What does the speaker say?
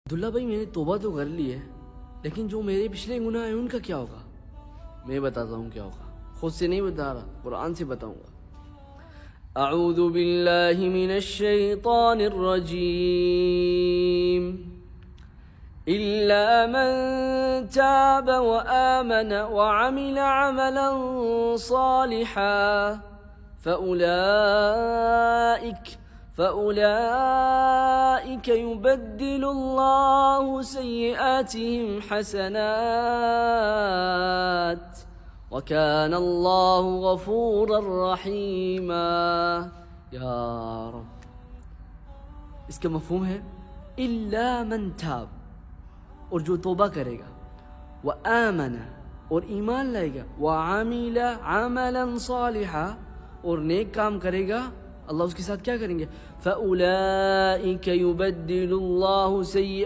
दुल्ला भाई मैंने तौबा तो कर ली है, लेकिन जो मेरे पिछले गुनाह हैं उनका क्या होगा? मैं बताता हूँ क्या होगा, खुद से नहीं बता रहा, कुरान से बताऊंगा। अऊज़ु बिल्लाहि मिनश शैतानिर रजीम। इल्ला मन ताब व आमन व अमिल अमलन सालिहा فأولئك يبدل الله سيئاتهم حسنات وكان الله غفورا رحيما। या रब, इसका मफ़हूम है इल्ला मन ताब, और जो तौबा करेगा, व आमना, और ईमान लाएगा, व आमिला अमलन सालिहा, और नेक काम करेगा, अल्लाह उसके साथ क्या करेंगे? फ़उलाइक युबद्दिलुल्लाहु सय्यिआतिहिम